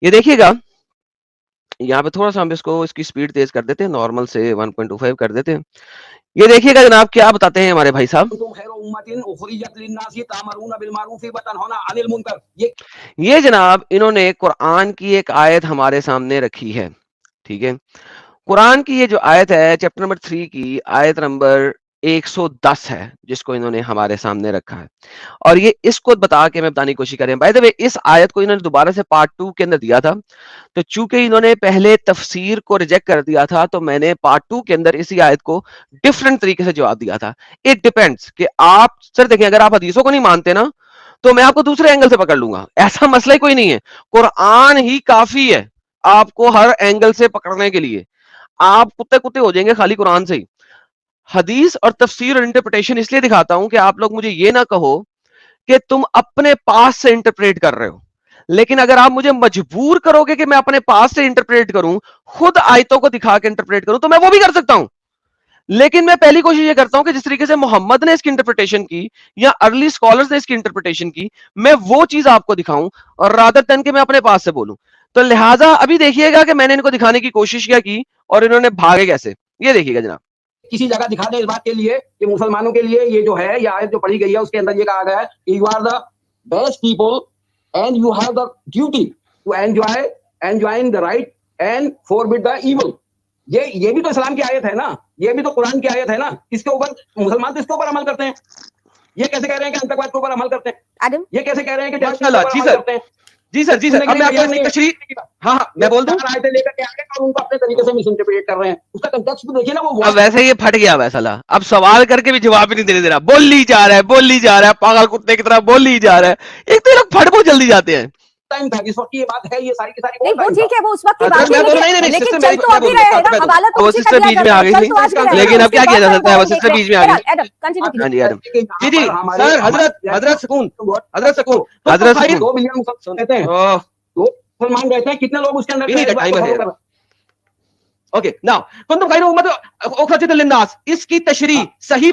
یہ دیکھیے گا یہاں پہ تھوڑا سا ہم اس کو اس کی سپیڈ تیز کر دیتے ہیں, نارمل سے 1.25 کر دیتے ہیں. یہ دیکھیے گا جناب کیا بتاتے ہیں ہمارے بھائی صاحب, یہ جناب انہوں نے قرآن کی ایک آیت ہمارے سامنے رکھی ہے. ٹھیک ہے, قرآن کی یہ جو آیت ہے چیپٹر نمبر 3 کی آیت نمبر 110 ہے جس کو انہوں نے ہمارے سامنے رکھا ہے, اور یہ اس کو بتا کے میں بتانے کی کوشش کریں. بائی دا وے اس آیت کو انہوں نے دوبارہ سے پارٹ 2 کے اندر دیا تھا, تو چونکہ انہوں نے پہلے تفسیر کو ریجیکٹ کر دیا تھا تو میں نے پارٹ 2 کے اندر اسی آیت کو ڈفرنٹ طریقے سے جواب دیا تھا. اٹ ڈیپینڈس کہ آپ سر دیکھیں, اگر آپ حدیثوں کو نہیں مانتے نا تو میں آپ کو دوسرے اینگل سے پکڑ لوں گا, ایسا مسئلہ ہی کوئی نہیں ہے. قرآن ہی کافی ہے آپ کو ہر اینگل سے پکڑنے کے لیے, آپ کتے کتے ہو جائیں گے خالی قرآن سے ہی. حدیث اور تفسیر اور انٹرپریٹیشن اس لیے دکھاتا ہوں کہ آپ لوگ مجھے یہ نہ کہو کہ تم اپنے پاس سے انٹرپریٹ کر رہے ہو, لیکن اگر آپ مجھے مجبور کرو گے کہ میں اپنے پاس سے انٹرپریٹ کروں, خود آیتوں کو دکھا کے انٹرپریٹ کروں, تو میں وہ بھی کر سکتا ہوں. لیکن میں پہلی کوشش یہ کرتا ہوں کہ جس طریقے سے محمد نے اس کی انٹرپریٹیشن کی یا ارلی اسکالرز نے اس کی انٹرپریٹیشن کی, میں وہ چیز آپ کو دکھاؤں اور رادر دین کہ میں اپنے پاس سے بولوں. تو لہٰذا ابھی دیکھیے گا کہ میں نے ان کو دکھانے کی کوشش کیا کی اور انہوں نے بھاگے کیسے. یہ دیکھیے گا جناب, کسی جگہ دکھا دیں اس بات کے لیے کہ مسلمانوں کے لیے یہ جو ہے یہ آیت جو پڑھی گئی ہے اس کے اندر یہ کہا گیا ہے you are the best people and you have the duty to enjoin the right and forbid the evil. یہ بھی تو اسلام کی آیت ہے نا, یہ بھی تو قرآن کی آیت ہے نا. اس کے اوپر مسلمان تو اس کے اوپر عمل کرتے ہیں. یہ کیسے کہہ رہے ہیں کہ انتقواد کے اوپر عمل کرتے ہیں؟ یہ کیسے کہہ رہے ہیں کہ جی سر جی سر جی سر, اب میں آپ کو تشریح ہاں میں بول دوں آیتیں لے کر کے آگے اور ان کو اپنے طریقے سے مس انٹرپریٹ کر رہے ہیں. اس کا کنٹیکسٹ بھی دیکھیے نا, وہ اب ویسے یہ پھٹ گیا ویسا, اب سوال کر کے بھی جواب ہی نہیں دینے دے رہا, بول لی جا رہا ہے پاگل کتے کی طرح بول ہی جا رہا ہے. ایک تو لوگ پھٹ بہت جلدی جاتے ہیں. ٹائم تھا جس وقت کی یہ بات ہے, یہ ساری کی ساری نہیں وہ ٹھیک ہے, وہ اس وقت کی بات ہے, لیکن چل تو ابھی رہے ہیں نا, حوالہ تو وہ اسی کا سسٹر دیا بیچ میں آ جاتا ہے, گئی چل تو آج بھی تھی, رہے ہیں. لیکن اب کیا کیا جا سکتا ہے, وہ سسٹر بیچ میں آ گئی. ایڈم کنٹینیو ہاں جی ایڈم جی جی سر حضرت سکون حضرت سکون 2 ملین مسلمان رہتے ہیں, 2 مسلمان رہتے ہیں, کتنے لوگ اس کے اندر اوکے ناؤ کنتم خیر امت اخرجت للناس, اس کی تشریح صحیح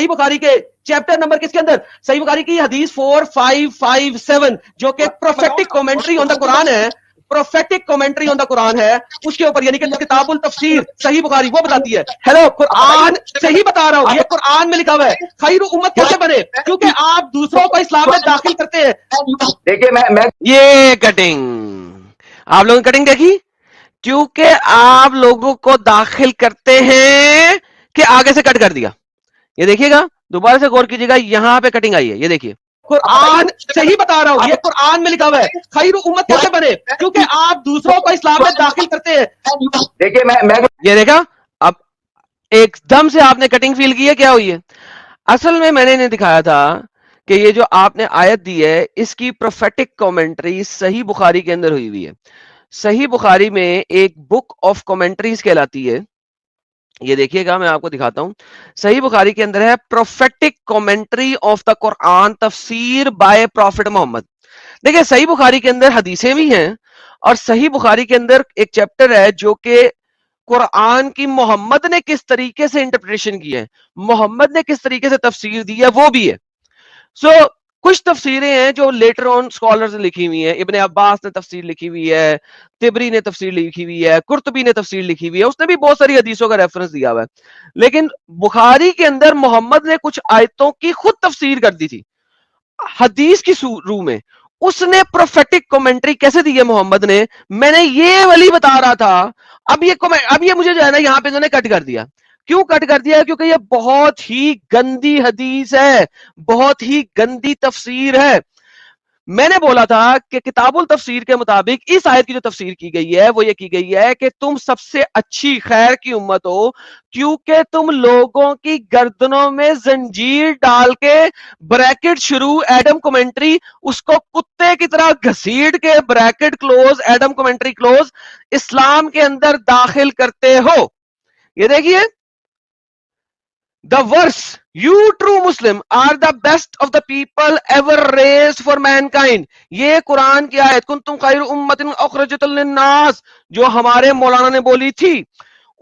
بخاری کے چیپٹر نمبر کس کے اندر, صحیح بخاری کی حدیث 4557 جو کہ پروفیٹک کومنٹری آن دا قرآن ہے, پروفیٹک کومنٹری آن دا قرآن ہے, اس کے اوپر یعنی کہ کتاب التفسیر صحیح بخاری وہ بتاتی ہے. ہیلو قرآن صحیح بتا رہا ہوں, یہ قرآن میں لکھا ہوا ہے. خیر امت کیسے بنے, کیونکہ آپ دوسروں کو اسلام میں داخل کرتے ہیں. دیکھیے میں یہ کٹنگ آپ لوگوں نے کٹنگ دیکھی, کیونکہ آپ لوگوں کو داخل کرتے ہیں کہ آگے سے کٹ کر دیا. یہ دیکھیے گا دوبارہ سے غور کیجیے گا, یہاں پہ کٹنگ آئی ہے. یہ دیکھیے قرآن صحیح بتا رہا ہوں, یہ قرآن میں لکھا ہوا ہے. خیر امت کیسے بنے, کیونکہ آپ دوسروں کو اسلام میں داخل کرتے ہیں. دیکھیے میں یہ دیکھا, اب ایک دم سے آپ نے کٹنگ فیل کی ہے, کیا ہوئی ہے. اصل میں نے انہیں دکھایا تھا کہ یہ جو آپ نے آیت دی ہے اس کی پروفیٹک کومنٹری صحیح بخاری کے اندر ہوئی ہے. صحیح بخاری میں ایک بک آف کومنٹریز کہلاتی ہے. یہ دیکھیے گا میں آپ کو دکھاتا ہوں, صحیح بخاری کے اندر ہے پروفیٹک کومنٹری آف دا قرآن تفسیر بائے پروفٹ محمد. دیکھیں صحیح بخاری کے اندر حدیثیں بھی ہیں, اور صحیح بخاری کے اندر ایک چیپٹر ہے جو کہ قرآن کی محمد نے کس طریقے سے انٹرپریٹیشن کی ہے, محمد نے کس طریقے سے تفسیر دی ہے وہ بھی ہے. سو کچھ تفسیریں ہیں جو لیٹر آن سکالرز نے لکھی ہوئی ہیں, ابن عباس نے تفسیر لکھی ہوئی ہے, تبری نے تفسیر لکھی ہوئی ہے, قرطبی نے تفسیر لکھی ہوئی ہے, اس نے بھی بہت ساری حدیثوں کا ریفرنس دیا ہوا ہے. لیکن بخاری کے اندر محمد نے کچھ آیتوں کی خود تفسیر کر دی تھی حدیث کی روح میں. اس نے پروفیٹک کومنٹری کیسے دی ہے محمد نے, میں نے یہ والی بتا رہا تھا. اب یہ مجھے جو ہے نا یہاں پہ انہوں نے کٹ کر دیا. کیوں کٹ کر دیا, کیونکہ یہ بہت ہی گندی حدیث ہے, بہت ہی گندی تفسیر ہے. میں نے بولا تھا کہ کتاب التفسیر کے مطابق اس آیت کی جو تفسیر کی گئی ہے وہ یہ کی گئی ہے کہ تم سب سے اچھی خیر کی امت ہو, کیونکہ تم لوگوں کی گردنوں میں زنجیر ڈال کے بریکٹ شروع ایڈم کومنٹری, اس کو کتے کی طرح گھسیٹ کے bracket close Adam commentary close اسلام کے اندر داخل کرتے ہو. یہ دیکھیے, the verse you true Muslim are the best of the people ever raised for mankind. یہ قرآن کی آیت کنتم خیر امت اخرجت للناس جو ہمارے مولانا نے بولی تھی,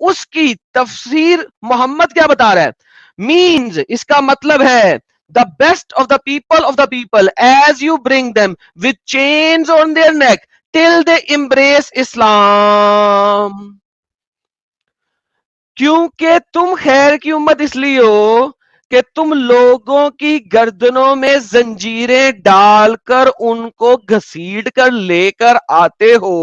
اس کی تفسیر محمد کیا بتا رہا ہے, means اس کا مطلب ہے the best of the people as you bring them with chains on their neck, till they embrace Islam. क्योंकि तुम खैर की उम्मत इसलिए हो कि तुम लोगों की गर्दनों में जंजीरें डालकर उनको घसीट कर लेकर आते हो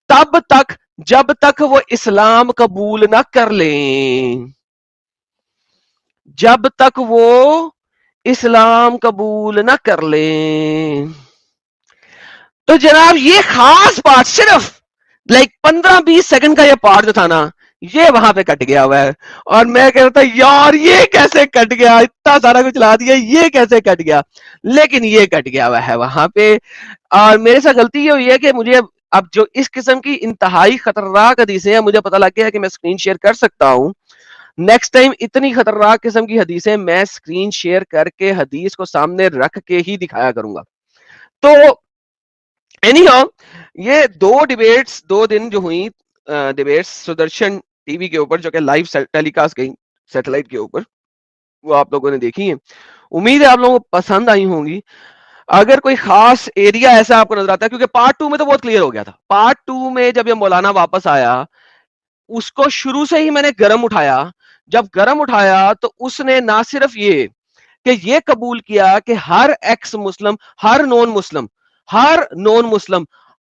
तब तक जब तक वो इस्लाम कबूल ना कर लें, जब तक वो इस्लाम कबूल ना कर लें। तो जनाब ये खास पार्ट सिर्फ 15-20 सेकंड का ये पार्ट जो था ना, ये वहां पे कट गया हुआ है। और मैं कह रहा था यार ये कैसे कट गया, इतना सारा कुछ ला दिया, ये कैसे कट गया, लेकिन ये कट गया हुआ है वहां पे। और मेरे साथ गलती ये हुई है कि मुझे अब जो इस किस्म की इंतहाई खतरनाक हदीसें हैं, मुझे पता लग गया है कि मैं स्क्रीन शेयर कर सकता हूं। नेक्स्ट टाइम इतनी खतरनाक किस्म की हदीसें मैं स्क्रीन शेयर करके हदीस को सामने रख के ही दिखाया करूंगा। तो एनीहाउ ये 2 डिबेट्स 2 दिन जो हुई डिबेट्स सुदर्शन टीवी के ऊपर, जो कि लाइव टेलीकास्ट गई सैटेलाइट के ऊपर, वो आप लोगों ने देखी है। उम्मीद है आप लोगों को पसंद आई होंगी। अगर कोई खास एरिया ऐसा आपको नजर आता है, क्योंकि पार्ट 2 में तो बहुत क्लियर हो गया था। पार्ट 2 में जब ये मौलाना वापस आया, उसको शुरू से ही मैंने गरम उठाया। जब गरम उठाया तो उसने ना सिर्फ ये कबूल किया कि हर एक्स मुस्लिम, हर नॉन मुस्लिम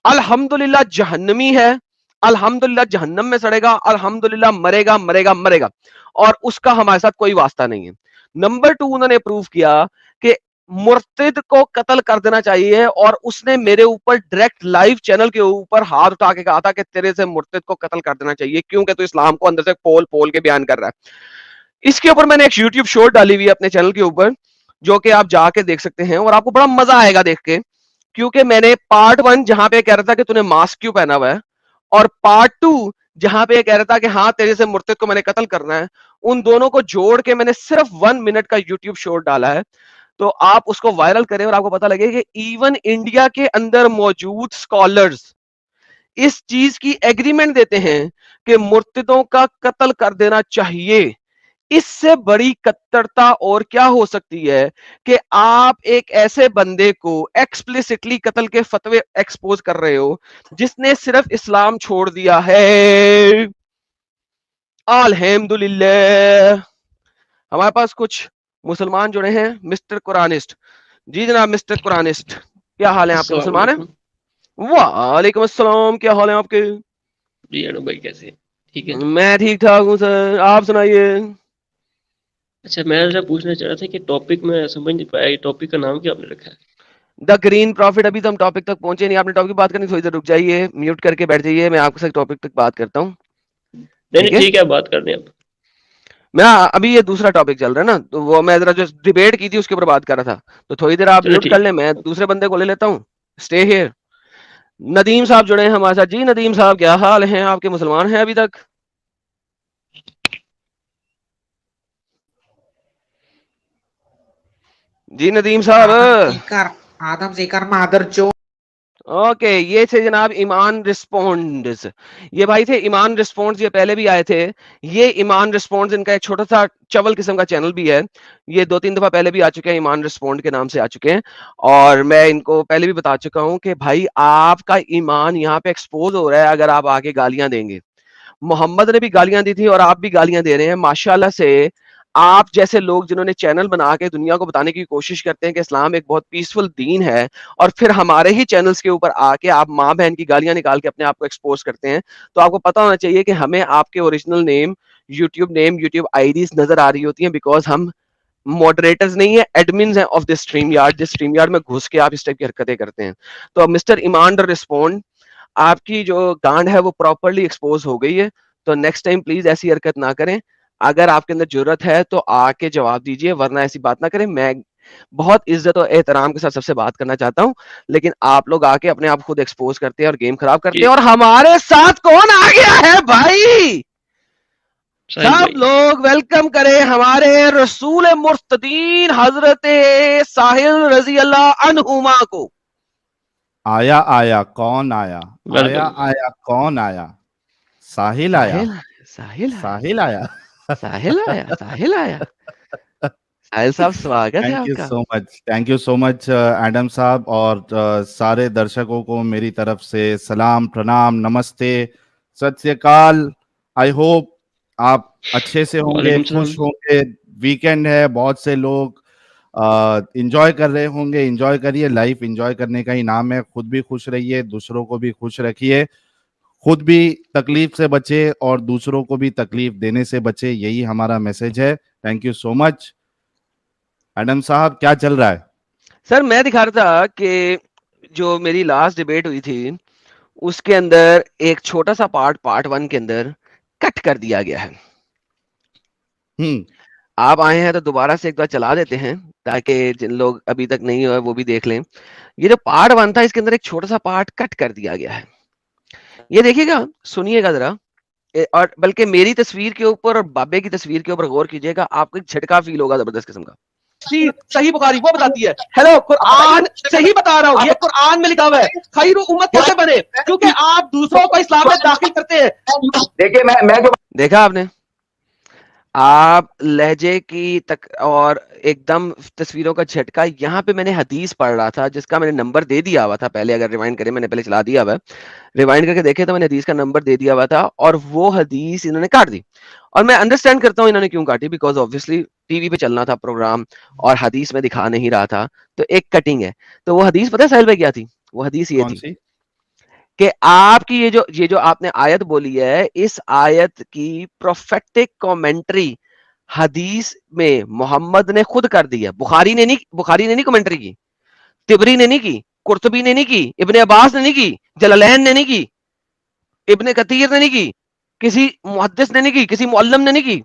अल्हम्दुलिल्लाह जहन्नमी है, अल्हम्दुलिल्लाह जहन्नम में सड़ेगा, अल्हम्दुलिल्लाह मरेगा और उसका हमारे साथ कोई वास्ता नहीं है। नंबर 2 उन्होंने प्रूव किया कि मुर्तिद को कत्ल कर देना चाहिए, और उसने मेरे ऊपर डायरेक्ट लाइव चैनल के ऊपर हाथ उठा के कहा था कि तेरे से मुर्तिद को कत्ल कर देना चाहिए, क्योंकि तू इस्लाम को अंदर से पोल के बयान कर रहा है। इसके ऊपर मैंने एक यूट्यूब शॉर्ट डाली हुई है अपने चैनल के ऊपर, जो कि आप जाके देख सकते हैं और आपको बड़ा मजा आएगा देख के। क्योंकि मैंने पार्ट 1 जहां पे कह रहा था कि तूने मास्क क्यों पहना हुआ है, और पार्ट 2 जहां पे कह रहा था कि हाँ तेरे से मुर्तिद को मैंने कत्ल करना है, उन दोनों को जोड़ के मैंने सिर्फ 1 मिनट का यूट्यूब शॉर्ट डाला है। तो आप उसको वायरल करें और आपको पता लगे कि इवन इंडिया के अंदर मौजूद स्कॉलर्स इस चीज की एग्रीमेंट देते हैं कि मुर्तिदों का कत्ल कर देना चाहिए। इससे बड़ी कट्टरता और क्या हो सकती है कि आप एक ऐसे बंदे को एक्सप्लिसिटली कत्ल के फतवे एक्सपोज कर रहे हो जिसने सिर्फ इस्लाम छोड़ दिया है। अल्हम्दुलिल्लाह हमारे पास कुछ मुसलमान जुड़े हैं। मिस्टर कुरानिस्ट, जी जनाब मिस्टर कुरानिस्ट, क्या हाल है आपके? मुसलमान है? वालेकुम अस्सलाम, क्या हाल है आपके? जी अनु भाई कैसे? ठीक है, मैं ठीक ठाक हूँ सर, आप सुनाइए। अच्छा मैं जरा पूछना चाह रहा था कि टॉपिक में समझ नहीं पाया, ये टॉपिक का नाम क्या आपने रखा है? The green profit. अभी तो हम टॉपिक तक पहुंचे नहीं, आपने टॉपिक की बात करनी, थोड़ी देर रुक जाइए, म्यूट करके बैठ जाइए, मैं आपके साथ टॉपिक तक बात करता हूँ। नहीं ठीक है, बात कर दें आप। मैं अभी ये दूसरा टॉपिक चल रहा है ना, तो वो मैं जरा जो डिबेट की थी उसके ऊपर बात कर रहा था, तो थोड़ी देर आप चलो म्यूट ठीक कर लें, मैं दूसरे बंदे को ले लेता हूँ। Stay here. नदीम साहब जुड़े हैं हमारे साथ। जी नदीम साहब, क्या हाल है आपके? मुसलमान हैं अभी तक? जी नदीम साहब। आदम सीकर मादर चो। ओके, ये थे जनाब ईमान रिस्पॉन्ड्स। ये भाई थे ईमान रिस्पॉन्ड्स, ये पहले भी आए थे। ये ईमान रिस्पॉन्ड्स इनका एक छोटा सा चवल किस्म का चैनल भी है, ये 2-3 दफा पहले भी आ चुके हैं, ईमान रिस्पॉन्ड के नाम से आ चुके हैं। और मैं इनको पहले भी बता चुका हूं कि भाई आपका ईमान यहाँ पे एक्सपोज हो रहा है अगर आप आगे गालियां देंगे। मोहम्मद ने भी गालियां दी थी और आप भी गालियां दे रहे हैं। माशाल्लाह से आप जैसे लोग जिन्होंने चैनल बना के दुनिया को बताने की कोशिश करते हैं कि इस्लाम एक बहुत पीसफुल दीन है, और फिर हमारे ही चैनल्स के ऊपर आके आप माँ बहन की गालियां निकाल के अपने आप को एक्सपोज करते हैं, तो आपको पता होना चाहिए कि हमें आपके ओरिजिनल नेम, यूट्यूब आईडीज नजर आ रही होती हैं, बिकॉज हम मॉडरेटर्स नहीं है, एडमिन्स हैं ऑफ दिस स्ट्रीम यार्ड, जिस स्ट्रीम यार्ड में घुस के आप इस टाइप की हरकतें करते हैं। तो मिस्टर ईमान रिस्पॉन्ड, आपकी जो गांड है वो प्रॉपरली एक्सपोज हो गई है, तो नेक्स्ट टाइम प्लीज ऐसी हरकत ना करें। अगर आपके अंदर जरूरत है तो आके जवाब दीजिए, वरना ऐसी बात ना करें। मैं बहुत इज्जत और एहतराम के साथ सबसे बात करना चाहता हूं, लेकिन आप लोग आके अपने आप खुद एक्सपोज करते हैं और गेम खराब करते हैं। और हमारे साथ कौन आ गया है भाई? सब लोग वेलकम करें हमारे रसूल मुर्तदीन हजरत साहिल रजी अल्लाह अन्हुमा को। आया आया कौन आया, आया आया कौन आया? साहिल आया, साहिल साहिल आया, साहिल आया, साहिल आया। साहिल साहब स्वागत है थैंक यू आपका। So much, thank you so much Adam साहब, और सारे दर्शकों को मेरी तरफ से सलाम, प्रणाम, नमस्ते, सत श्री अकाल। आई होप आप अच्छे से होंगे, वालेकुम सलाम। खुश होंगे। वीकेंड है, बहुत से लोग इंजॉय कर रहे होंगे। इंजॉय करिए, लाइफ इंजॉय करने का ही नाम है। खुद भी खुश रहिए, दूसरों को भी खुश रखिए, खुद भी तकलीफ से बचे और दूसरों को भी तकलीफ देने से बचे, यही हमारा मैसेज है। Thank you so much. Adam साहब क्या चल रहा है? सर मैं दिखा रहा था कि जो मेरी लास्ट डिबेट हुई थी उसके अंदर एक छोटा सा पार्ट 1 के अंदर कट कर दिया गया है। आप आए हैं तो दोबारा से एक बार चला देते हैं ताकि जिन लोग अभी तक नहीं हुए वो भी देख लें। ये जो पार्ट 1 था इसके अंदर एक छोटा सा पार्ट कट कर दिया गया है। ये देखिएगा, सुनिएगा जरा, और बल्कि मेरी तस्वीर के ऊपर और बाबे की तस्वीर के ऊपर गौर कीजिएगा, आपको एक झटका फील होगा जबरदस्त किस्म का। सही बुखारी वो बताती है, हेलो कुरान से ही बता रहा हूँ, ये कुरान में लिखा हुआ है खैर उम्मत कैसे बने, क्योंकि आप दूसरों को इस्लाम में दाखिल करते हैं। देखिए मैं जो देखा आपने, आप लहजे की तक और एकदम तस्वीरों का झटका। यहाँ पे मैंने हदीस पढ़ रहा था जिसका मैंने नंबर दे दिया हुआ था पहले, अगर रिवाइंड करें, मैंने पहले चला दिया हुआ, रिवाइंड करके देखे तो मैंने हदीस का नंबर दे दिया हुआ था और वो हदीस इन्होंने काट दी। और मैं अंडरस्टैंड करता हूँ इन्होंने क्यों काटी, बिकॉज ऑब्वियसली टीवी पे चलना था प्रोग्राम और हदीस में दिखा नहीं रहा था, तो एक कटिंग है। तो वो हदीस पता है साहिल भाई क्या थी? वो हदीस ये थी कि आपकी ये जो आपने आयत बोली है, इस आयत की प्रोफेटिक कमेंट्री हदीस में मोहम्मद ने खुद कर दी है। बुखारी ने नहीं कमेंट्री की, तिबरी ने नहीं की, कुर्तुबी ने नहीं की, इब्ने अब्बास ने नहीं की, जलालैन ने नहीं की, इब्ने कतीर ने नहीं की, किसी मुहद्दिस ने नहीं की, किसी मुअल्लिम ने नहीं की,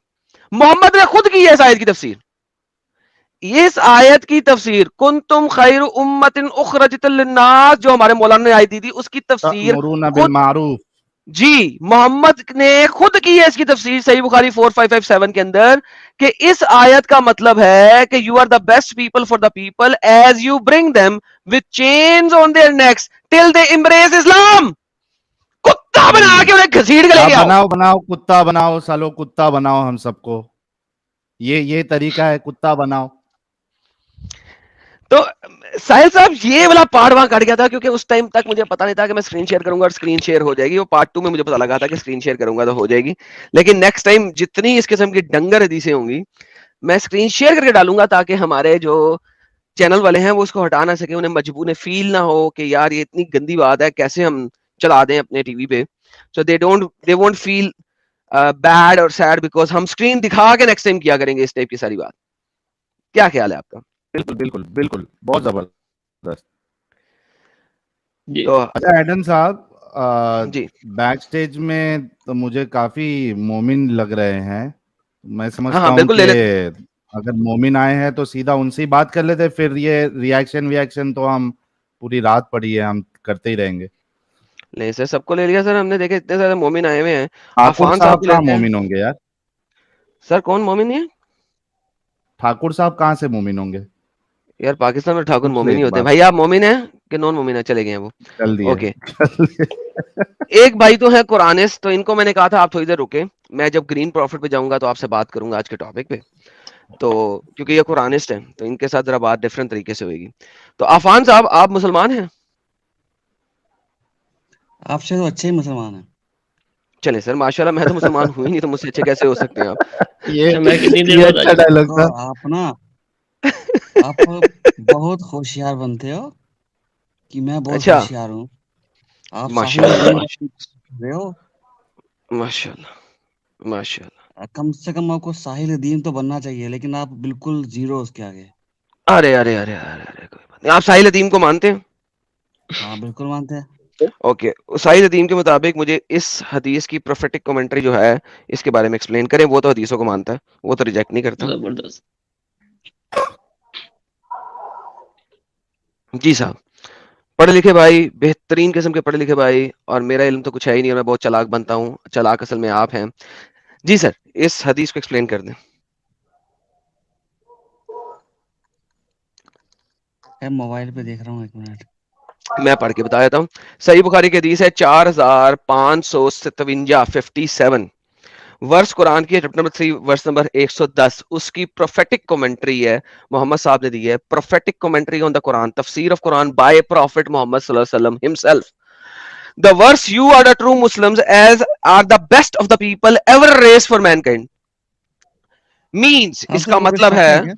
मोहम्मद ने खुद की है इस आयत की तफसीर। इस आयत की तफसीर कुंतुम खैर उम्मतिन उखरजत लिन्नास, जो हमारे मौलाना ने आयत दी थी, उसकी तफसीर तअमुरुना बिल मारूफ, जी मोहम्मद ने खुद की है इसकी तफसीर सही बुखारी 4557 के अंदर, कि इस आयत का मतलब है कि you are the best people for the people as you bring them with chains on their necks till they embrace Islam. कुत्ता बना के उन्हें घसीट के लेके आओ। बनाओ कुत्ता बनाओ, सालो कुत्ता बनाओ हम सबको। ये तरीका है, कुत्ता बनाओ। तो साहिल साहब ये वाला पार्ट वहां कट गया था क्योंकि उस टाइम तक मुझे पता नहीं था कि मैं स्क्रीन शेयर करूंगा और स्क्रीन शेयर हो जाएगी। वो पार्ट 2 में मुझे पता लगा था कि स्क्रीन शेयर करूंगा तो हो जाएगी, लेकिन नेक्स्ट टाइम जितनी इस किस्म की डंगर हदीसें होंगी मैं स्क्रीन शेयर करके डालूंगा ताकि हमारे जो चैनल वाले हैं वो उसको हटा ना सके, उन्हें मजबूर फील ना हो कि यार ये इतनी गंदी बात है, कैसे हम चला दें अपने टीवी पे। सो दे वोंट फील बैड और सैड बिकॉज हम स्क्रीन दिखा के नेक्स्ट टाइम किया करेंगे इस टाइप की सारी बात। क्या ख्याल है आपका? बिल्कुल बिल्कुल बिल्कुल, बहुत जबरदस्त। जी तो अच्छा एडम साहब, जी बैक स्टेज में तो मुझे काफी मोमिन लग रहे हैं। मैं समझता हाँ हूँ बिल्कुल कि ले लेते। अगर मोमिन आए हैं तो सीधा उनसे ही बात कर लेते, फिर ये रिएक्शन तो हम पूरी रात पड़ी है, हम करते ही रहेंगे। नहीं सर, सबको ले लिया सर हमने, देखे इतने सारे मोमिन आए हुए हैं। ठाकुर अफान साहब को कहाँ लेते हैं। मोमिन होंगे यार? सर कौन मोमिन है? ठाकुर साहब कहाँ से मोमिन होंगे? यार पाकिस्तान में ठाकुर पूछ लो मोमिन ही एक होते हैं बार, भाई। आप मोमिन हैं कि नॉन मोमिन है? चले गए हैं वो। चल दिए ओके, एक भाई तो है कुरानिस्ट, तो इनको मैंने कहा था आप थोड़ी देर रुके, मैं जब ग्रीन प्रॉफिट पे जाऊंगा तो आपसे बात करूंगा आज के टॉपिक पे। तो क्योंकि ये कुरानिस्ट है तो इनके साथ जरा बात डिफरेंट तरीके से होगी। तो अफान साहब आप मुसलमान हैं? आपसे तो अच्छे ही मुसलमान हैं। चले सर माशाल्लाह, मैं तो मुसलमान हुई नहीं तो मुझसे अच्छे कैसे हो सकते हैं आप? ये मैं कितनी देर बाद अच्छा आया? डायलॉग तो था। आप ना आप बहुत होशियार बनते हो कि मैं बहुत अच्छा, होशियार हूँ। आप माशाल्लाह साहिल रहे हो। माशाल्लाह माशाल्लाह। कम से कम आपको साहिल दीन तो बनना चाहिए, लेकिन आप बिल्कुल जीरो उसके आगे। अरे अरे अरे अरे अरे, कोई बात नहीं। आप साहिल अदीम को मानते हैं? हाँ बिल्कुल मानते हैं। ओके, साहिल अदीम के मुताबिक मुझे इस हदीस की प्रोफेटिक कमेंट्री जो है इसके बारे में एक्सप्लेन करें। वो तो हदीसों को मानता है, वो तो रिजेक्ट नहीं करता। जबरदस्त। जी साहब, पढ़े लिखे भाई, बेहतरीन किस्म के पढ़े लिखे भाई, और मेरा इल्म तो कुछ है ही नहीं और मैं बहुत चालाक बनता हूँ। चालाक असल में आप हैं। जी सर, इस हदीस को एक्सप्लेन कर दें। मैं मोबाइल पे देख रहा हूँ, एक मिनट। मैं पढ़ के बता देता हूँ। सही बुखारी की हदीस है 4557 57। वर्स कुरान की चैप्टर नंबर 3 वर्स नंबर 110 उसकी प्रोफेटिक कमेंट्री है, मोहम्मद साहब ने दी है, prophetic commentary on the Quran, तफसीर of Quran by prophet Muhammad सल्लल्लाहु अलैहि वसल्लम himself. The verse you are the true Muslims as are the best of the people ever raised for mankind means हाँ सर, इसका वो कोई मतलब शक है है, क्या?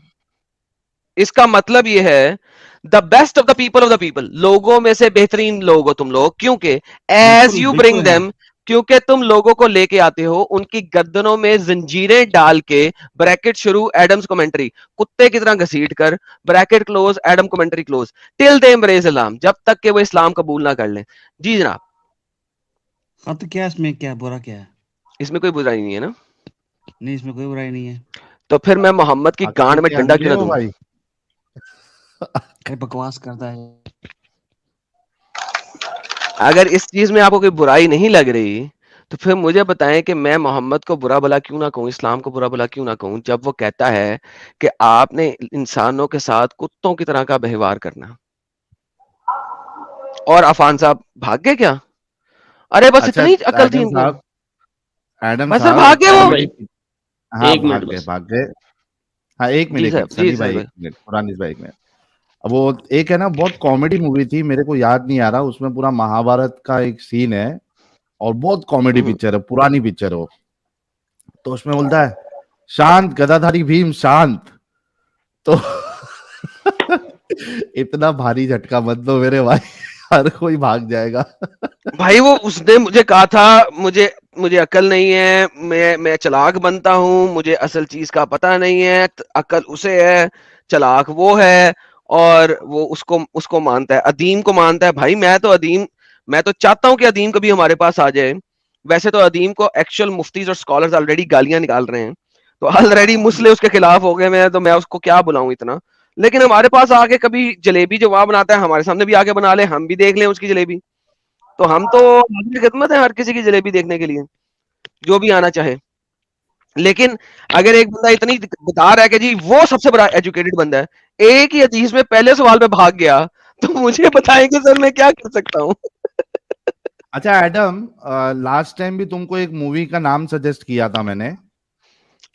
इसका मतलब ये है the best of the people of the people, लोगों में से बेहतरीन लोग हो तुम लोग, क्योंकि एज बिल्कुल यू बिल्कुल ब्रिंग है। देम, क्योंकि तुम लोगों को लेके आते हो उनकी गर्दनों में जंजीरें डाल के, ब्रैकेट शुरू एडम्स कमेंट्री, कुत्ते की तरह घसीट कर, bracket close Adam commentary close, till they embrace Islam, जब तक कि वो इस्लाम कबूल ना कर लें. जी जनाब, हाँ तो क्या इसमें क्या बुरा क्या है? इसमें कोई बुराई नहीं है ना, नहीं, इसमें कोई बुराई नहीं है। तो फिर मैं मोहम्मद की अक्ल गांड में के डंडा अंधे क्यों ना हो दूं? भाई? अरे बकवास करता है। अगर इस चीज में आपको कोई बुराई नहीं लग रही तो फिर मुझे बताएं कि मैं मोहम्मद को बुरा भला क्यों ना कहूं, इस्लाम को बुरा भला क्यों ना कहूं, जब वो कहता है कि आपने इंसानों के साथ कुत्तों की तरह का व्यवहार करना. और अफान साहब भाग गए क्या? अरे बस अच्छा इतनी अकल थी एडम इनको, साहब, एडम बस साहब भाग गए एडम वो. भाई, हाँ एक मिनट भाग गए बस. भाग गए. हाँ एक जी मिनट, एक सर, मिनट जी सनी सर भाई, भाई. एक मिनट, पुरानी भाई, एक मिनट. अब वो एक है ना, बहुत कॉमेडी मूवी थी, मेरे को याद नहीं आ रहा, उसमें पूरा महाभारत का एक सीन है और बहुत कॉमेडी हम्म. पिक्चर है, पुरानी पिक्चर है वो. तो उसमें बोलता है शांत गदाधारी भीम शांत. तो इतना भारी झटका मत दो मेरे भाई, हर कोई भाग जाएगा. भाई वो उसने मुझे कहा था, मुझे मुझे अकल नहीं है, मैं चालाक बनता हूँ, मुझे असल चीज का पता नहीं है, अकल उसे है, चालाक वो है, और वो उसको उसको मानता है, अदीम को मानता है. भाई मैं तो चाहता हूँ कि अदीम कभी हमारे पास आ जाए. वैसे तो अदीम को एक्चुअल मुफ्तीज और स्कॉलर्स ऑलरेडी गालियां निकाल रहे हैं, तो ऑलरेडी मुस्ले उसके खिलाफ हो गए हैं, तो मैं उसको क्या बुलाऊं इतना. लेकिन हमारे पास आके कभी जलेबी जो वहां बनाता है हमारे सामने भी आके बना ले, हम भी देख लें उसकी जलेबी. तो हम तो हाजिर खिदमत है हर किसी की जलेबी देखने के लिए, जो भी आना चाहे. लेकिन अगर एक बंदा इतनी बता रहा है कि जी वो सबसे बड़ा एजुकेटेड बंदा है, एक ही हदीस में पहले सवाल पे भाग गया, तो मुझे बताएंगे सर मैं क्या कर सकता हूँ. अच्छा एडम, लास्ट टाइम भी तुमको एक मूवी का नाम सजेस्ट किया था मैंने,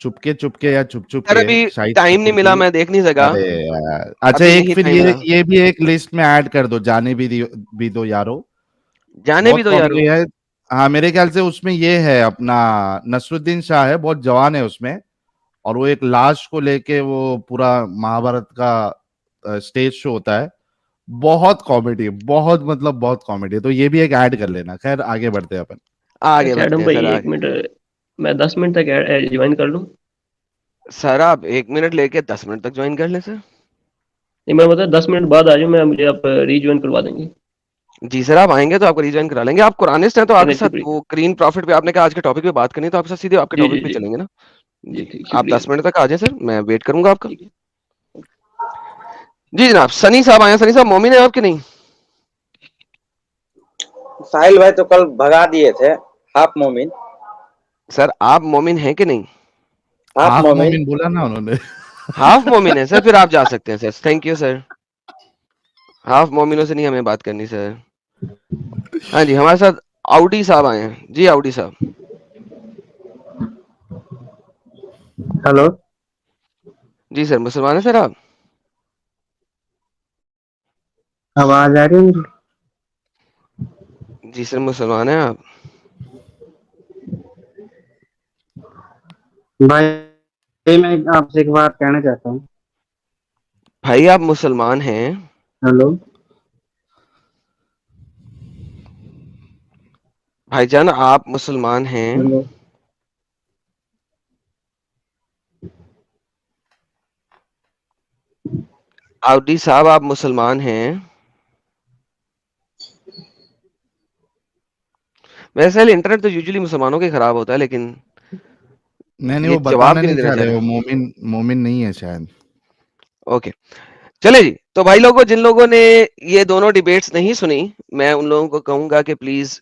चुपके चुपके या चुप चुप सर के, अभी शाहिद टाइम नहीं कपूर मिला, की. मैं देख नहीं सका, अरे यार, अच्छा अभी एक नहीं फिर टाइम मिला. ये भी एक लिस्ट में ऐड कर दो, जाने भी दो यारो, जाने भी बहुत दो यारो. कॉमेडी है. हाँ मेरे ख्याल से उसमें ये है अपना नसरुद्दीन शाह है, बहुत जवान है उसमें, और वो एक लाश को लेके वो पूरा महाभारत का स्टेज शो होता है. बहुत कॉमेडी, बहुत मतलब बहुत कॉमेडी, तो ये भी एक ऐड कर लेना. खैर आगे बढ़ते हैं अपन. आगे अच्छा बढ़ते एडम हैं भाई, सर, एक आगे. मिनट, मैं 10 मिनट तक ज्वाइन कर लूं? सर आप 1 मिनट लेके 10 मिनट तक ज्वाइन कर लें सर. नहीं, मैं बता 10 मिनट बाद आ जाऊं मैं, मुझे आप रीज्वाइन करवा देंगे? जी सर, आप आएंगे तो आपको रीजॉइन करा लेंगे. आप कुरानिस्ट हैं तो आपके चलें, साथ शुक्रिया. वो ग्रीन प्रॉफिट पे आपने कहा आज के टॉपिक पे बात करनी है, तो आपके साथ सीधे आपके जी जी टॉपिक पे जी चलेंगे ना. जी, जी, ठीक, आप शुक्रिया. 10 मिनट तक आ जाए सर, मैं वेट करूंगा आपका. ठीक है. जी जनाब, सनी साहब आए हैं. सनी साहब मोमिन है आपके नहीं? साहिल भाई तो कल भगा दिए थे, हाफ मोमिन. सर आप मोमिन हैं कि नहीं? हाफ हाफ मोमिन. मोमिन बोला ना उन्होंने. हाफ मोमिन है सर, फिर आप जा सकते हैं सर. Thank you sir. हाफ मोमिनों से नहीं हमें बात करनी सर. हाँ जी, हमारे साथ आउडी साहब आए हैं. जी आउडी साहब. हेलो. जी सर, मुसलमान है सर आप? आवाज आ रही है? जी सर, मुसलमान है आप? भाई मैं आपसे एक बात कहना चाहता हूँ. भाई आप मुसलमान हैं? हेलो. भाईजान आप मुसलमान हैं? हेलो. आउडी साहब आप मुसलमान हैं? वैसे इंटरनेट तो यूजुअली मुसलमानों के खराब होता है, लेकिन नहीं ये वो जवाब बताना क्यों नहीं नहीं देना चाह चाह रहे, वो रहे? मोमिन मोमिन नहीं है शायद. ओके, चले जी. तो भाई लोगों, जिन लोगों ने ये दोनों डिबेट्स नहीं सुनी, मैं उन लोगों को कहूंगा कि प्लीज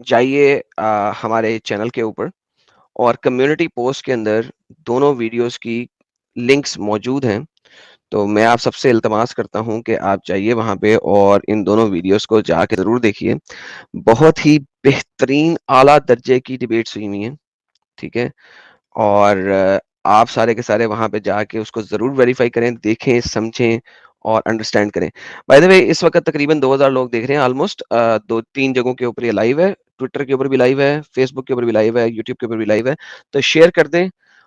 जाइए हमारे चैनल के ऊपर, और कम्युनिटी पोस्ट के अंदर दोनों वीडियोस की लिंक्स मौजूद हैं. तो मैं आप सबसे इल्तमास करता हूं कि आप जाइए वहां पे और इन दोनों वीडियोस को जाके जरूर देखिए. बहुत ही बेहतरीन आला दर्जे की डिबेट्स हुई हुई हैं, ٹھیک ہے, اور آپ سارے کے سارے وہاں پہ جا کے اس کو ضرور ویریفائی کریں, دیکھیں, سمجھیں اور انڈرسٹینڈ کریں. بائی دا وے اس وقت تقریباً 2000 لوگ دیکھ رہے ہیں آلموسٹ, 2-3 جگہوں کے اوپر یہ لائیو ہے, ٹویٹر کے اوپر بھی لائیو ہے, فیس بک کے اوپر بھی لائیو ہے, یوٹیوب کے اوپر بھی لائیو ہے. تو شیئر کر دیں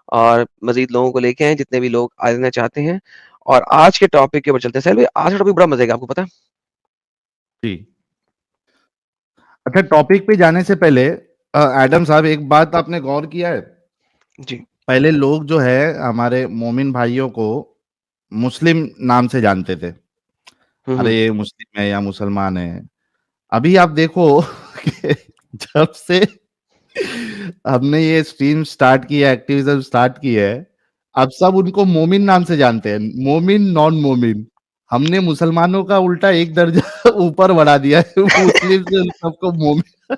اور مزید لوگوں کو لے کے آئیں جتنے بھی لوگ آنا چاہتے ہیں. اور آج کے ٹاپک کے اوپر چلتے ہیں. سہیل بھائی آج کا ٹاپک بڑا مزے گا, آپ کو پتا ہے؟ جی اچھا, ٹاپک پہ جانے سے پہلے ایڈم صاحب ایک بات آپ نے غور کیا ہے, جی پہلے لوگ جو ہے ہمارے مومن بھائیوں کو مسلم نام سے جانتے تھے, ارے یہ مسلم ہے یا مسلمان ہے. ابھی آپ دیکھو کہ جب سے ہم نے یہ اسٹریم سٹارٹ کی ہے, ایکٹیویزم سٹارٹ کی ہے, اب سب ان کو مومن نام سے جانتے ہیں, مومن نان مومن. ہم نے مسلمانوں کا الٹا ایک درجہ اوپر بڑھا دیا ہے, مسلم سے سب کو مومن.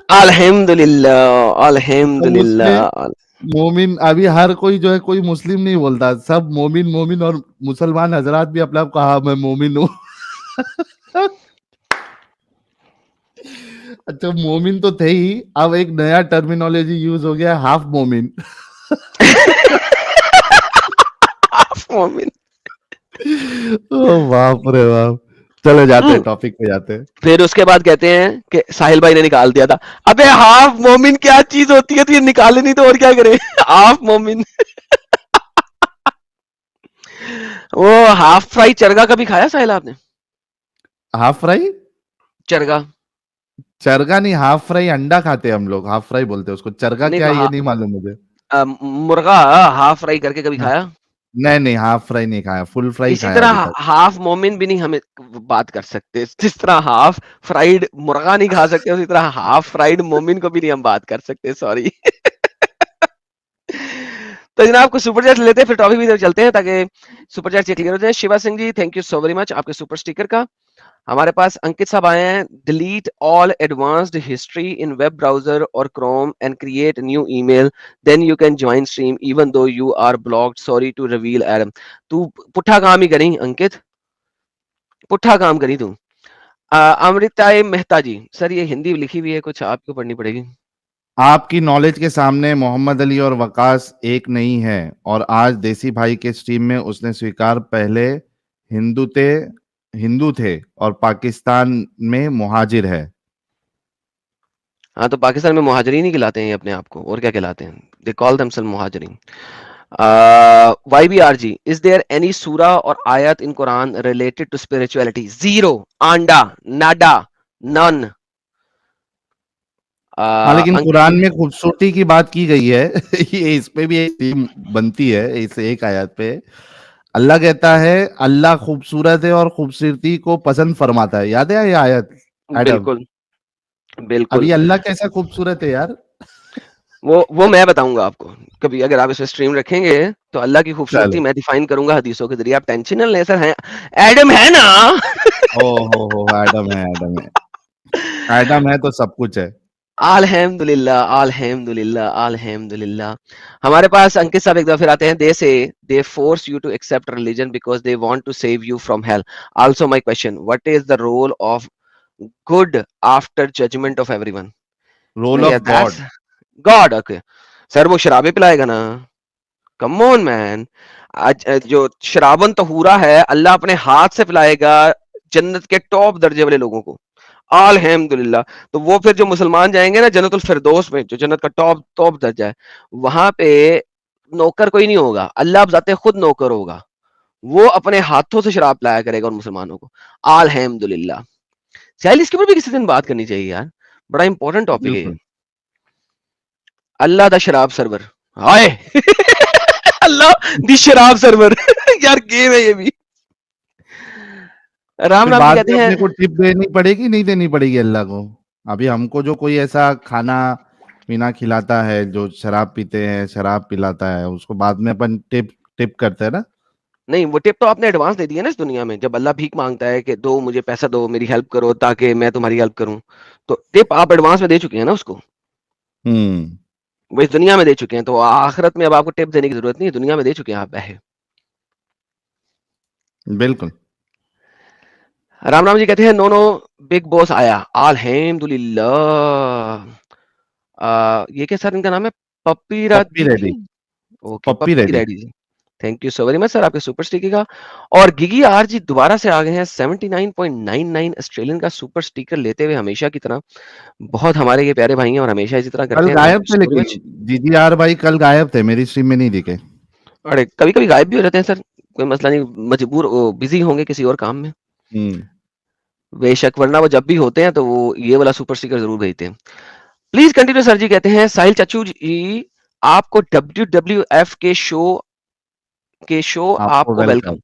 الحمدللہ اب اس میں الحمدللہ. مومن ابھی ہر کوئی جو ہے کوئی مسلم نہیں بولتا, سب مومن مومن, اور مسلمان حضرات بھی اپنے آپ کہا میں مومن ہوں. اچھا مومن تو تھے ہی, اب ایک نیا ٹرمینالوجی یوز ہو گیا, ہاف مومن. مومن. باپ رے باپ. چلے جاتے ہیں ٹاپک پہ جاتے ہیں. پھر اس کے بعد کہتے ہیں کہ ساحل بھائی نے نکال دیا تھا. ابے ہاف مومن کیا چیز ہوتی ہے, تو یہ نکالے نہیں تو اور کیا کرے. ہاف مومن وہ ہاف فرائی چرگا کبھی کھایا ساحل آپ نے؟ ہاف فرائی چرگا چرگا نہیں, ہاف فرائی انڈا کھاتے ہیں ہم لوگ, ہاف فرائی بولتے ہیں اس کو. چرگا نہیں کیا تو ہے یہ نہیں معلوم مجھے. مرغا ہاف فرائی کر کے کبھی کھایا؟ نہیں نہیں, ہاف فرائی نہیں کھایا, فل فرائی اسی کھایا طرح ابھی تک. ہاف مومن بھی نہیں ہمیں بات کر سکتے, جس طرح ہاف فرائیڈ مرغا نہیں کھا سکتے اسی طرح ہاف فرائیڈ مومن کو بھی نہیں ہم بات کر سکتے. سوری. تو جناب کو سپر چیٹ لیتے ہیں, پھر ٹاپک بھی چلتے ہیں تاکہ سپر چیٹ کلیئر ہو جائے. Shiva Singh ji thank you so very much آپ کے سپر اسٹیکر کا. ہمارے پاس انکت صاحب آئے ہیں, delete all advanced history in web browser اور Chrome and create new email, then you can join stream even though you are blocked, sorry to reveal Adam. تو پٹھا کام ہی کریں انکت, پٹھا کام کری تو. امرتا مہتا جی, سر یہ ہندی لکھی ہوئی ہے کچھ, آپ کو پڑھنی پڑے گی. آپ کی نالج کے سامنے محمد علی اور وقاص ایک نہیں ہے, اور آج دیسی بھائی کے سٹریم میں اس نے سویکار پہلے ہندو تھے اور پاکستان میں مہاجر ہے. ہاں تو پاکستان میں مہاجرین ہی کہلاتے ہیں اپنے آپ کو, اور کیا کہلاتے ہیں, دے کال دیم سیلف مہاجرین. Why B R G, is there any سورہ اور آیت in Quran related to spirituality? Zero, anda, nada, none. لیکن قرآن میں خوبصورتی کی بات کی گئی ہے. یہ اس پہ بھی ایک تھیم بنتی ہے, اس ایک آیت پہ اللہ کہتا ہے اللہ خوبصورت ہے اور خوبصورتی کو پسند فرماتا ہے. یاد ہے یہ آیت ایڈم؟ بالکل بالکل. ابھی اللہ کیسا خوبصورت ہے یار. وہ میں بتاؤں گا آپ کو کبھی, اگر آپ اس پہ اسٹریم رکھیں گے تو اللہ کی خوبصورتی چلو میں ڈیفائن کروں گا حدیثوں کے ذریعے. آپ ٹینشن نہ لیں سر, ہیں ایڈم ہے نا. ہو ایڈم ہے, ایڈم ہے تو سب کچھ ہے. الحمدللہ الحمدللہ الحمدللہ. ہمارے پاس انکت صاحب ایک دفعہ پھر آتے ہیں. They say they force you to accept religion because they want to save you from hell. Also my question, what is the role of God after judgement of every one? Role of God. God. Okay sir, وہ شرابیں پلائے گا نا. کم آن مین, جو شرابن طہورا ہے اللہ اپنے ہاتھ سے پلائے گا جنت کے ٹاپ درجے والے لوگوں کو. الحمدللہ. تو وہ پھر جو مسلمان جائیں گے نا جنت الفردوس میں, جو جنت کا ٹاپ درجہ ہے, وہاں پہ نوکر کوئی نہیں ہوگا, اللہ اب ذات خود نوکر ہوگا. وہ اپنے ہاتھوں سے شراب پلایا کرے گا ان مسلمانوں کو. الحمدللہ. سہیل اس کے اوپر بھی کسی دن بات کرنی چاہیے یار, بڑا امپورٹنٹ ٹاپک ہے. بالکل. اللہ دا شراب سرور, ہائے اللہ دی شراب سرور. یار گیم ہے یہ بھی. رام رام جی بعد کہتے میں ہیں اپنے کو ٹپ دینی پڑے گی نہیں دینی پڑے گی اللہ کو؟ ابھی ہم کو جو کوئی ایسا کھانا پینا کھلاتا ہے, جو شراب پیتے ہیں شراب پلاتا ہے, اس کو بعد میں اپن ٹپ کرتے ہیں نا. نہیں, وہ ٹپ تو آپ نے ایڈوانس دے دیا نا اس دنیا میں. جب اللہ بھیک مانگتا ہے کہ دو مجھے پیسہ دو, میری ہیلپ کرو تاکہ میں تمہاری ہیلپ کروں, تو ٹپ آپ ایڈوانس میں دے چکے ہیں نا اس کو. وہ اس دنیا میں دے چکے ہیں, تو آخرت میں اب آپ کو ٹپ دینے کی ضرورت نہیں, دنیا میں دے چکے ہیں آپ پیسے. بالکل. رام رام جی کہتے ہیں نو بگ باس آیا. الحمدللہ. یہ کیا سر ان کا نام ہے, puppy puppy ready, okay puppy puppy ready. Ready ji, thank you so very much sir आपके सुपर स्टिकर का। और गिगी आर जी दोबारा से आ गए हैं 79.99 ऑस्ट्रेलियन का सुपर स्टिकर लेते हुए, हमेशा की तरह। बहुत हमारे ये प्यारे भाई हैं और हमेशा इसी तरह कल करते हैं। गायब थे, वेरी मच। लेकिन जीजीआर भाई कल गायब थे, मेरी स्ट्रीम में नहीं दिखे। अरे कभी कभी गायब भी हो जाते हैं सर, कोई मसला नहीं, मजबूर बिजी होंगे किसी और काम में बेशक, वरना वो जब भी होते हैं तो वो ये वाला सुपर स्टिकर जरूर भेजते हैं। प्लीज कंटिन्यू सर जी, कहते हैं साहिल चचू जी, आपको WWF के शो आपको आपको वेलकम। वेलकम।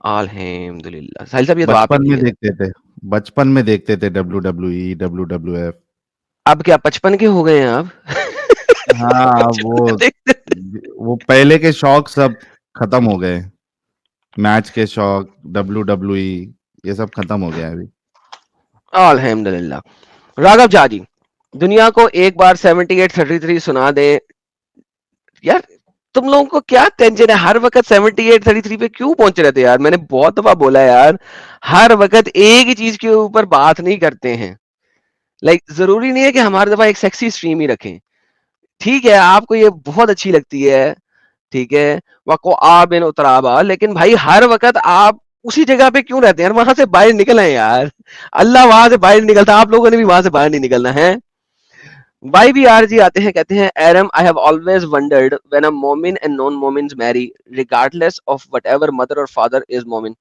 अल्हम्दुलिल्लाह साहिल साहब, ये तो आप ही बचपन में दिए। देखते थे, बचपन में देखते थे WWE, WWF। अब क्या 55 के हो गए हैं आप? हाँ, बचपन में देखते थे। वो पहले के शौक सब खत्म हो गए, मैच के शौक, WWE, ये सब खत्म हो गया है अभी। अल्हम्दुलिल्लाह। राघव झा जी, दुनिया को एक बार 7833 सुना दे यार। तुम लोगों को क्या टेंशन है, हर वक्त 7833 पे क्यों पहुंच रहे थे यार? मैंने बहुत दफा बोला यार, हर वक्त एक ही चीज के ऊपर बात नहीं करते हैं। लाइक जरूरी नहीं है कि हमारी दफा एक सेक्सी स्ट्रीम ही रखें। ठीक है, आपको ये बहुत अच्छी लगती है, ठीक है, वको आ बिन उतराबा, लेकिन भाई हर वक्त आप उसी जगह पे क्यों रहते हैं यार? वहां से बाहर निकल आए यार। अल्लाह वहां से बाहर नहीं निकलता, आप लोगों ने भी वहां से बाहर नहीं निकलना है। YBR जी आते हैं, कहते हैं Adam, I have always wondered when a Momin and non-Momins marry, regardless of whatever mother or father is Momin,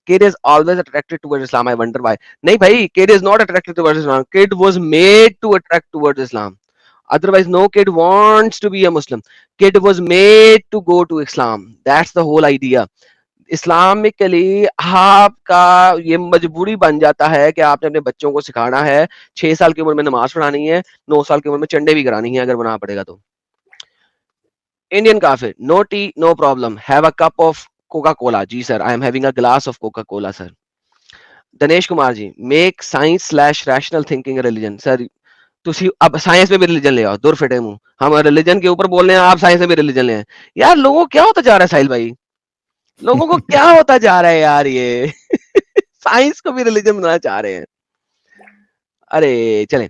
kid is always attracted towards Islam. I wonder why. नहीं भाई, kid is not attracted towards Islam. Kid was made to attract towards Islam. Otherwise, no kid wants to be a Muslim. Kid was made to go to Islam. That's the whole idea. Islamically आपका ये मजबूरी बन जाता है कि आपने अपने बच्चों को सिखाना है, 6 साल की उम्र में नमाज पढ़ानी है, 9 साल की उम्र में चंडे भी करानी है अगर बनाना पड़ेगा तो। इंडियन काफिर, no tea no problem, have a cup of Coca Cola. जी sir, I am having a glass of Coca Cola sir. Dinesh Kumar ji, make science slash rational thinking religion. Sir तुसी अब साइंस में भी रिलीजन ले आओ, दूर फिटे मुंह। हम रिलीजन के ऊपर बोल रहे हैं, आप साइंस में भी रिलीजन ले आए यार। लोगों को क्या होता जा रहा है साहिल भाई, लोगों को क्या होता जा रहा है यार ये साइंस को भी रिलीजन बनाना चाह रहे हैं। अरे चलें,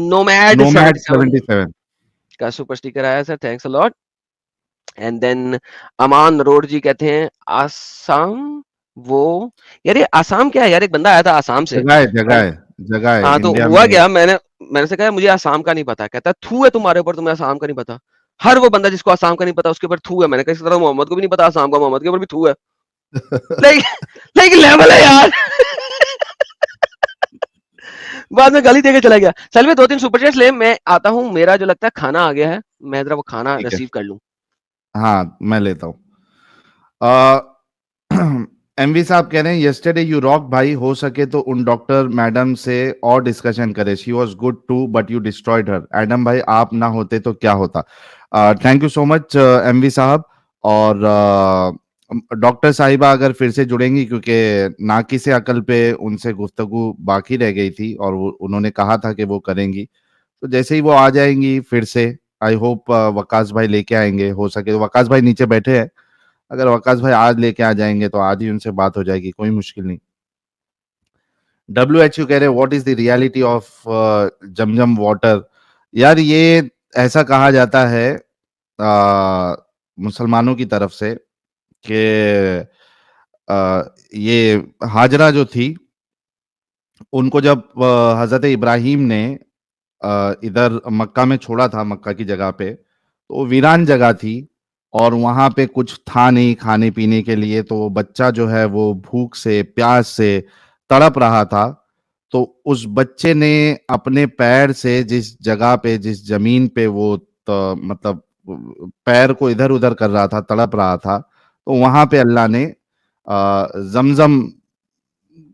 नोमैड नोमैड 77 77 का सुपर स्टिकर आया sir, thanks a lot. And then Aman road ji कहते हैं आसाम, वो यार ये आसाम क्या है यार? एक बंदा आया था आसाम से। जगह है, जगह है, जगह है हाँ तो इंडिया हुआ में। क्या, मैंने से कहा मुझे आसाम का नहीं पता, कहता थू है तुम्हारे ऊपर, तुम्हें आसाम का नहीं पता। हर वो बंदा जिसको आसाम का नहीं पता उसके ऊपर थू है। मैंने कहा इस तरह मोहम्मद को भी नहीं पता आसाम का, मोहम्मद के ऊपर भी थू है। लाइक लाइक लेवल है यार। बाद में गाली देके चला गया। चल मैं 2-3 सुपर चैट्स ले, मैं आता हूँ, मेरा जो लगता है खाना आ गया है, मैं जरा वो खाना ठीक है, रिसीव कर लूं। हाँ मैं लेता हूँ। एमवी साहब कह रहे हैं यस्टरडे यू रॉक भाई, हो सके तो उन डॉक्टर मैडम से और डिस्कशन करें, she was good too but you destroyed her. Adam भाई आप ना होते तो क्या होता। Thank you so much MV साहब। और डॉक्टर साहिबा अगर फिर से जुड़ेंगी, क्योंकि नाकी से अकल पे उनसे गुफ्तगू बाकी रह गई थी और उन्होंने कहा था कि वो करेंगी, तो जैसे ही वो आ जाएंगी फिर से, आई होप वकास भाई लेके आएंगे। हो सके तो वकास भाई नीचे बैठे हैं, अगर वकास भाई आज लेके आ जाएंगे तो आज ही उनसे बात हो जाएगी, कोई मुश्किल नहीं। WHO कह रहे what is the reality of Zamzam water. यार ये ऐसा कहा जाता है मुसलमानों की तरफ से कि ये हाजरा जो थी, उनको जब हजरत इब्राहिम ने इधर मक्का में छोड़ा था, मक्का की जगह पे, तो वो वीरान जगह थी और वहां पे कुछ था नहीं खाने पीने के लिए, तो वो बच्चा जो है वो भूख से प्यास से तड़प रहा था। तो उस बच्चे ने अपने पैर से जिस जगह पे, जिस जमीन पे वो मतलब पैर को इधर उधर कर रहा था, तड़प रहा था, तो वहां पे अल्लाह ने जमजम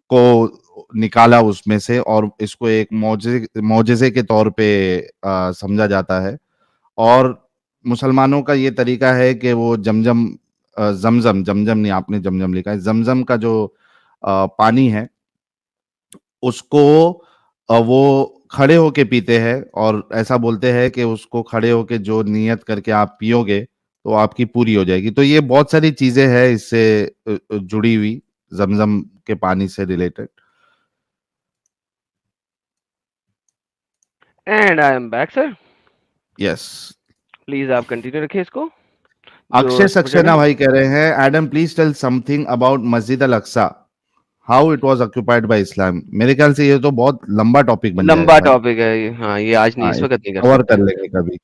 को निकाला उसमें से, और इसको एक मौजज़े के तौर पे समझा जाता है। और मुसलमानों का ये तरीका है कि वो जमजम जमजम जमजम नहीं, आपने जमजम लिखा है, जमजम का जो पानी है उसको वो खड़े होके पीते हैं, और ऐसा बोलते हैं कि उसको खड़े होके जो नियत करके आप पियोगे तो आपकी पूरी हो जाएगी। तो ये बहुत सारी चीजें हैं इससे जुड़ी हुई, जमजम के पानी से related. And I am back sir. Yes, please आप कंटिन्यू रखिए इसको. अक्षय सक्सेना भाई कह रहे हैं, Adam please tell something about Masjid al Aqsa, how it was occupied by Islam. मेरे ख्याल से ये तो बहुत लंबा टॉपिक बन लंबा जाएगा. टॉपिक है ये. हाँ, ये आज नहीं, इस वक्त नहीं कर कवर सकते. कर लेंगे कभी.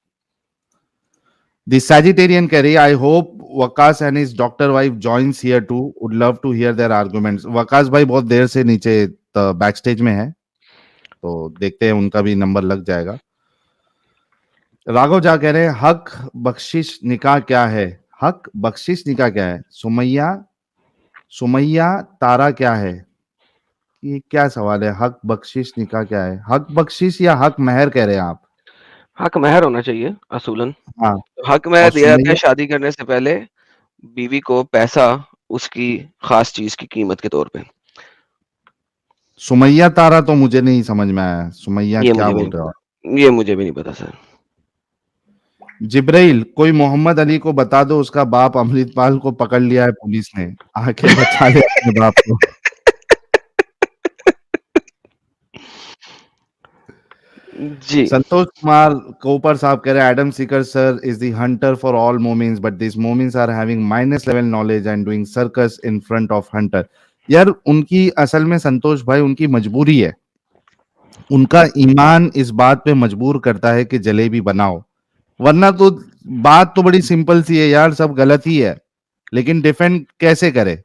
The Sagittarian कह रही है, I hope Waqas and his doctor wife joins here too. Would love to hear their arguments. Waqas भाई बहुत देर से नीचे बैक स्टेज में है, तो देखते हैं उनका भी नंबर लग जाएगा. राघव झा कह रहे हैं, हक बख्शिश निकाह क्या है? हक बख्शिश निकाह क्या है? सुमैया तारा क्या है? ये क्या सवाल है? हक बख्शिश निकाह क्या है? हक बख्शिश या हक महर कह रहे हैं आप? हक महर होना चाहिए असूलन. हाँ, हक महर और दिया जाता है सुमैया? शादी करने से पहले बीवी को पैसा उसकी खास चीज की कीमत के तौर पे. सुमैया तारा तो मुझे नहीं समझ में आया. सुमैया ये क्या मुझे बोल रहे हो? ये मुझे भी नहीं पता सर. जिब्राइल, कोई मोहम्मद अली को बता दो, उसका बाप अमृतपाल को पकड़ लिया है पुलिस ने, आके बचा ले अपने बाप को. जी. संतोष कुमार कोपर साहब कह रहे हैं, Adam seeker sir is the hunter for all momins, but this momins are having minus level knowledge and doing circus in front of hunter. यार उनकी असल में संतोष भाई उनकी मजबूरी है. उनका ईमान इस बात पे मजबूर करता है कि जलेबी बनाओ, वरना तो बात तो बड़ी सिंपल सी है यार, सब गलत ही है, लेकिन डिफेंड कैसे करे?